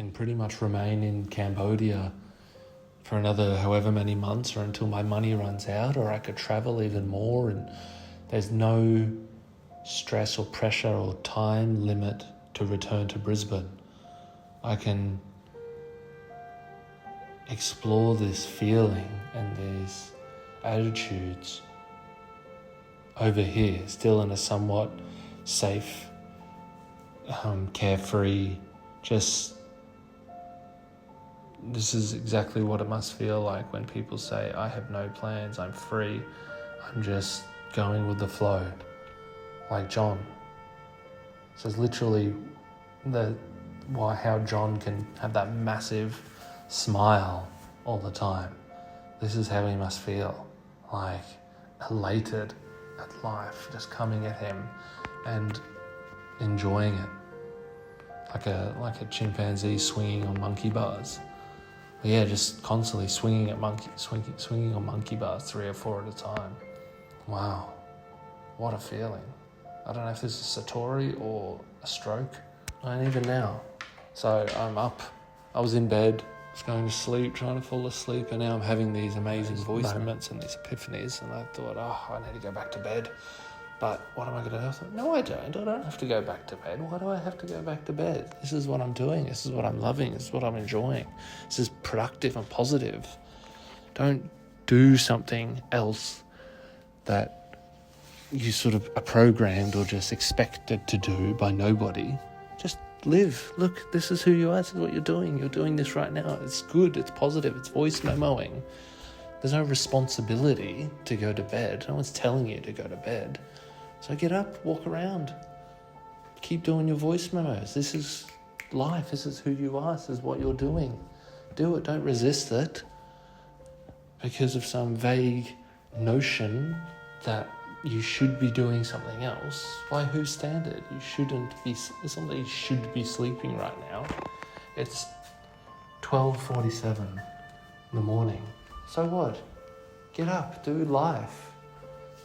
can pretty much remain in Cambodia for another however many months or until my money runs out, or I could travel even more, and there's no stress or pressure or time limit to return to Brisbane. I can explore this feeling and these attitudes over here, still in a somewhat safe, carefree, just this is exactly what it must feel like when people say, I have no plans, I'm free, I'm just going with the flow, like John. So it's literally how John can have that massive smile all the time. This is how he must feel, like elated at life just coming at him and enjoying it, like a chimpanzee swinging on monkey bars. But yeah, just constantly swinging on monkey bars 3 or 4 at a time. Wow, what a feeling. I don't know if this is Satori or a stroke. I don't even know. So I'm up. I was in bed, was going to sleep, trying to fall asleep, and now I'm having these amazing voice moments and these epiphanies, and I thought, I need to go back to bed. But what am I going to do? I thought, no, I don't have to go back to bed. Why do I have to go back to bed? This is what I'm doing. This is what I'm loving. This is what I'm enjoying. This is productive and positive. Don't do something else that you sort of are programmed or just expected to do by nobody. Just live. Look, this is who you are. This is what you're doing. You're doing this right now. It's good. It's positive. It's voice memoing. There's no responsibility to go to bed. No one's telling you to go to bed. So get up, walk around. Keep doing your voice memos. This is life. This is who you are. This is what you're doing. Do it. Don't resist it because of some vague notion that you should be doing something else. By whose standard? You shouldn't be. It's not that you should be sleeping right now. It's 12:47 in the morning. So what? Get up, do life.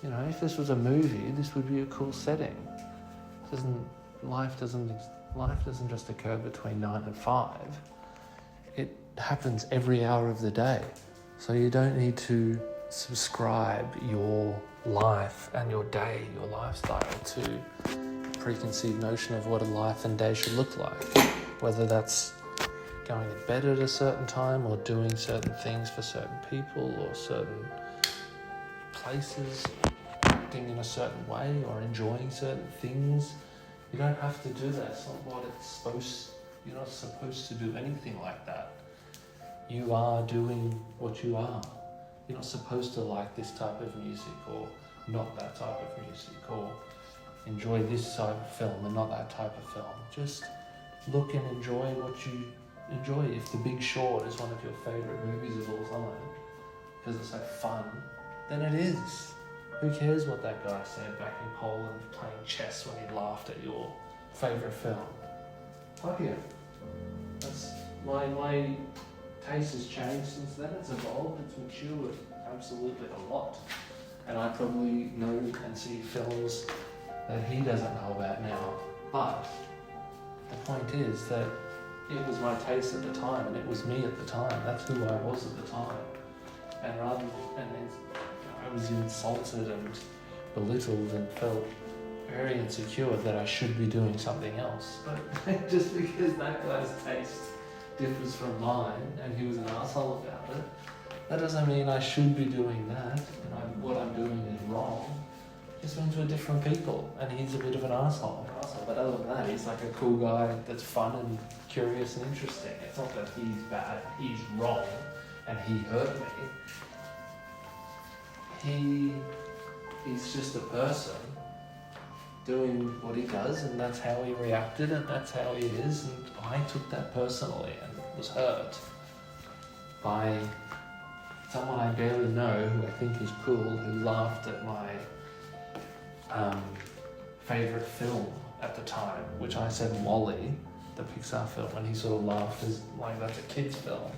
You know, if this was a movie, this would be a cool setting. Life doesn't just occur between 9 and 5. It happens every hour of the day. So you don't need to subscribe your life and your day, your lifestyle, to a preconceived notion of what a life and day should look like. Whether that's going to bed at a certain time or doing certain things for certain people or certain places, acting in a certain way or enjoying certain things. You don't have to do that. It's not what it's supposed. You're not supposed to do anything like that. You are doing what you are. You're not supposed to like this type of music or not that type of music, or enjoy this type of film and not that type of film. Just look and enjoy what you enjoy. If The Big Short is one of your favourite movies of all time because it's so fun, then it is. Who cares what that guy said back in Poland playing chess when he laughed at your favourite film? Fuck it. That's my taste has changed since then. It's evolved, it's matured absolutely a lot. And I probably know and see films that he doesn't know about now. But the point is that it was my taste at the time, and it was me at the time. That's who I was at the time. And I was insulted and belittled and felt very insecure that I should be doing something else. But just because that guy's taste differs from mine and he was an asshole about it, that doesn't mean I should be doing that. And what I'm doing is wrong. Just means we're different people, and he's a bit of an asshole. But other than that, he's like a cool guy that's fun and curious and interesting. It's not that he's bad, he's wrong, and he hurt me. He's just a person doing what he does, and that's how he reacted, and that's how he is, and I took that personally and was hurt by someone I barely know who I think is cool, who laughed at my favourite film at the time, which I said WALL-E, the Pixar film, and he sort of laughed as like that's a kid's film.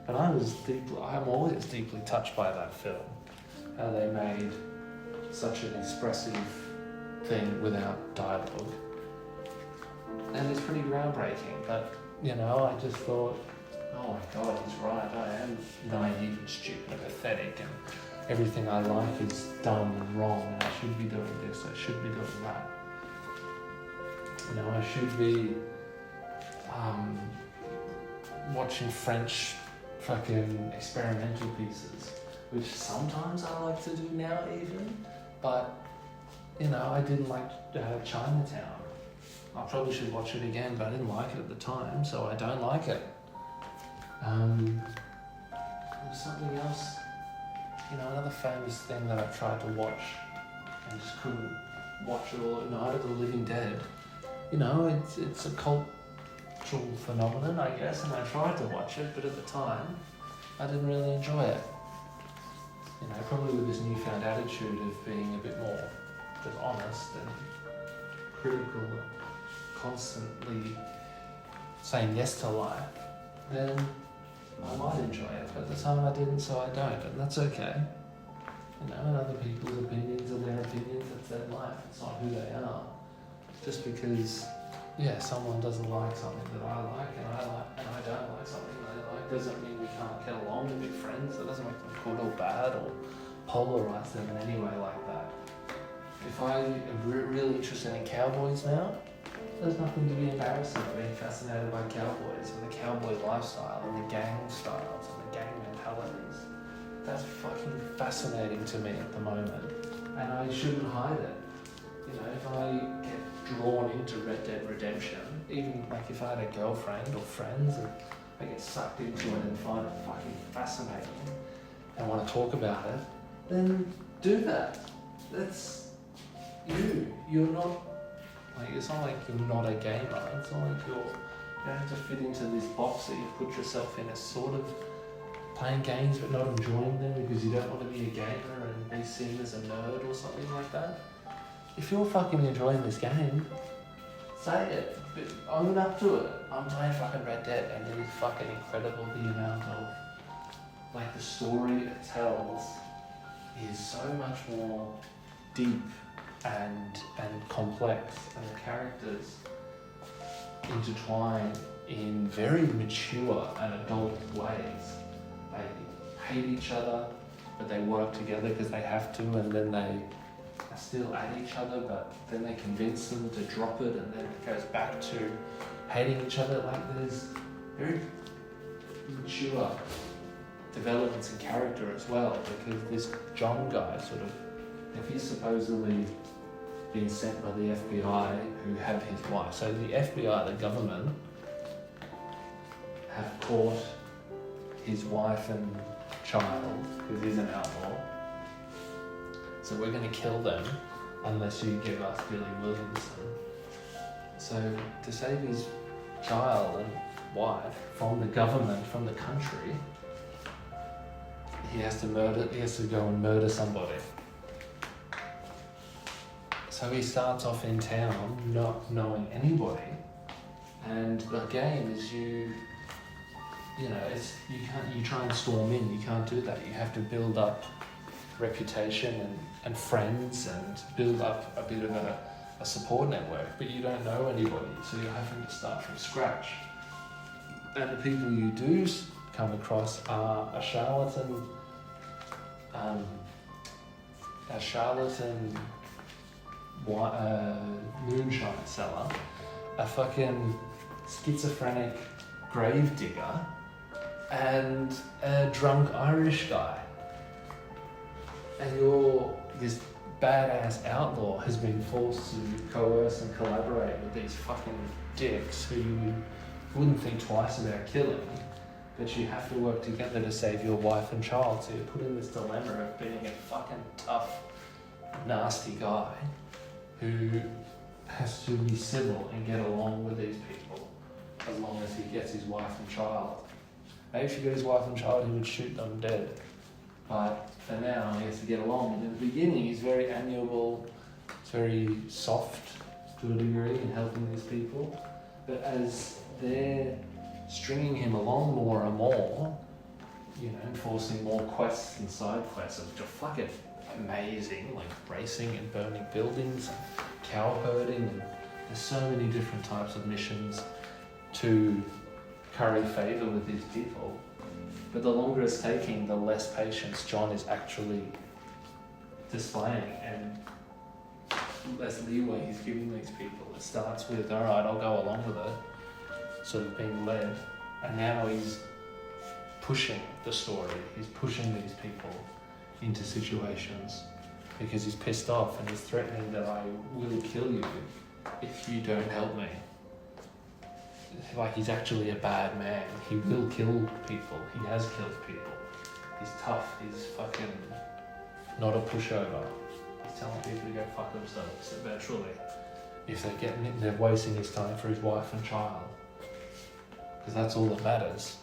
But I'm always deeply touched by that film, how they made such an expressive thing without dialogue. And it's pretty groundbreaking, but you know, I just thought, oh my God, he's right. I am naive and stupid and pathetic, and everything I like is dumb and wrong, and I should be doing this, I should be doing that. You know, I should be watching French fucking experimental pieces, which sometimes I like to do now even, but, you know, I didn't like Chinatown. I probably should watch it again, but I didn't like it at the time, so I don't like it. There's something else, you know, another famous thing that I tried to watch and just couldn't watch it all at night, of The Living Dead. You know, it's a cultural phenomenon, I guess, and I tried to watch it, but at the time, I didn't really enjoy it. You know, probably with this newfound attitude of being a bit more just honest and critical, constantly saying yes to life, then I might enjoy it, but at the time I didn't, so I don't, and that's okay. You know, and other people's opinions are their opinions, it's their life, it's not who they are. Just because, yeah, someone doesn't like something that I like, and I don't like something they like, doesn't mean we can't get along and be friends. It doesn't make them good or bad or polarize them in any way like that. If I am really interested in cowboys now, there's nothing to be embarrassed about being fascinated by cowboys and the cowboy lifestyle and the gang styles and the gang mentalities. That's fucking fascinating to me at the moment, and I shouldn't hide it. You know, if I get drawn into Red Dead Redemption, even like if I had a girlfriend or friends and I get sucked into it and find it fucking fascinating and want to talk about it, then do that. That's you. You're not, like, it's not like you're not a gamer. It's not like you don't have to fit into this box that you put yourself in as sort of playing games but not enjoying them because you don't want to be a gamer and be seen as a nerd or something like that. If you're fucking enjoying this game, say it, but own up to it. I'm playing fucking Red Dead and it is fucking incredible the amount of, like, the story it tells is so much more deep and complex, and the characters intertwine in very mature and adult ways. They hate each other, but they work together because they have to, and then they are still at each other, but then they convince them to drop it, and then it goes back to hating each other. Like, there's very mature developments in character as well, because this John guy, sort of, if he's supposedly being sent by the FBI who have his wife, so the FBI, the government, have caught his wife and child, because he's an outlaw, so we're going to kill them unless you give us Billy Williamson. So to save his child and wife from the government, from the country, he has to go and murder somebody. So he starts off in town not knowing anybody, and the game is you try and storm in, you can't do that. You have to build up reputation and friends and build up a bit of a support network, but you don't know anybody, so you're having to start from scratch. And the people you do come across are a charlatan moonshine seller, a fucking schizophrenic grave digger, and a drunk Irish guy. And you're this badass outlaw has been forced to coerce and collaborate with these fucking dicks who you wouldn't think twice about killing, but you have to work together to save your wife and child. So you're put in this dilemma of being a fucking tough, nasty guy who has to be civil and get along with these people as long as he gets his wife and child. Maybe if he got his wife and child, he would shoot them dead. But for now, he has to get along. And in the beginning, he's very amiable, he's very soft to a degree in helping these people. But as they're stringing him along more and more, you know, enforcing more quests and side quests, which are fucking amazing, like racing and burning buildings and cow herding, and there's so many different types of missions to curry favour with these people. But the longer it's taking, the less patience John is actually displaying and less leeway he's giving these people. It starts with, alright, I'll go along with it, sort of being led, and now he's pushing the story. He's pushing these people into situations because he's pissed off and he's threatening that I will kill you if you don't help me. Like, he's actually a bad man. He will kill people. He has killed people. He's tough. He's fucking not a pushover. He's telling people to go fuck themselves eventually if they're wasting his time for his wife and child, because that's all that matters.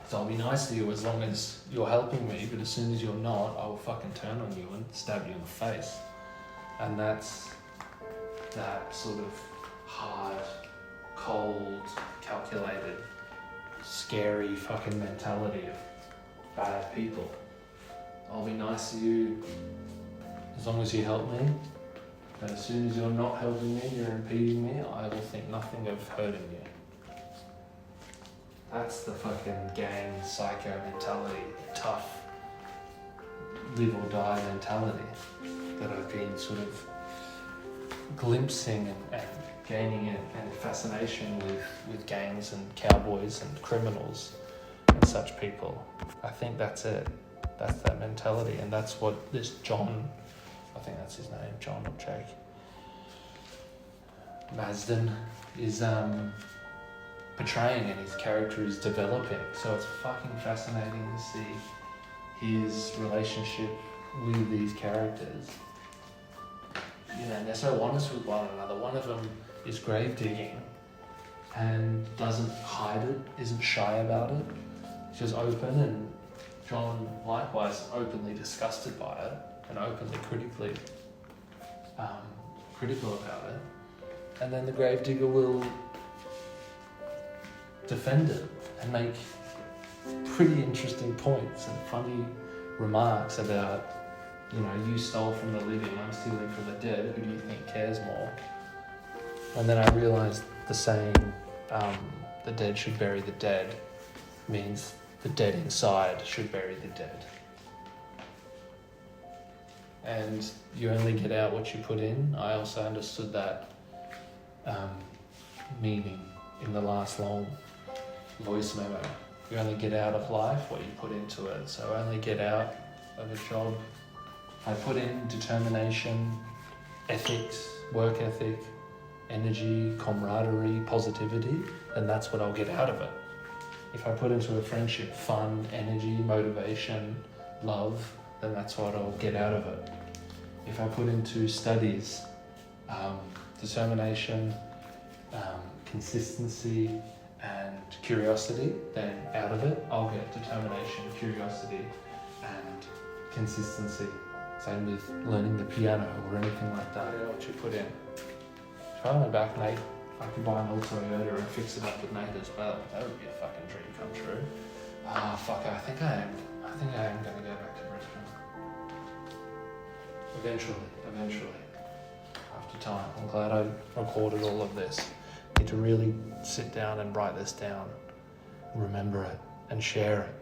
So I'll be nice to you as long as you're helping me, but as soon as you're not, I will fucking turn on you and stab you in the face. And that's that sort of hard, cold, calculated, scary fucking mentality of bad people. I'll be nice to you as long as you help me, but as soon as you're not helping me, you're impeding me, I will think nothing of hurting you. That's the fucking gang psycho mentality, tough, live or die mentality that I've been sort of glimpsing and gaining a fascination with gangs and cowboys and criminals and such people. I think that's it. That's that mentality, and that's what this John, I think that's his name, John or Jake Marsden, is portraying, and his character is developing. So it's fucking fascinating to see his relationship with these characters. You know, and they're so honest with one another. One of them is grave digging and doesn't hide it, isn't shy about it. It's just open, and John likewise openly disgusted by it and openly critical about it. And then the gravedigger will defend it and make pretty interesting points and funny remarks about, you know, you stole from the living, I'm stealing from the dead, who do you think cares more? And then I realised the saying, the dead should bury the dead, means the dead inside should bury the dead. And you only get out what you put in. I also understood that meaning in the last long voice memo. You only get out of life what you put into it. So I only get out of a job I put in determination, ethics, work ethic, energy, camaraderie, positivity, then that's what I'll get out of it. If I put into a friendship fun, energy, motivation, love, then that's what I'll get out of it. If I put into studies, determination, consistency, and curiosity, then out of it I'll get determination, curiosity, and consistency. Same with learning the piano or anything like that. You know what you put in. If I went back, Nate, I could buy an old Toyota and fix it up with Nate as well. That would be a fucking dream come true. Fuck, I think I am gonna go back to Brisbane. Eventually. After time. I'm glad I recorded all of this. I need to really sit down and write this down, remember it, and share it.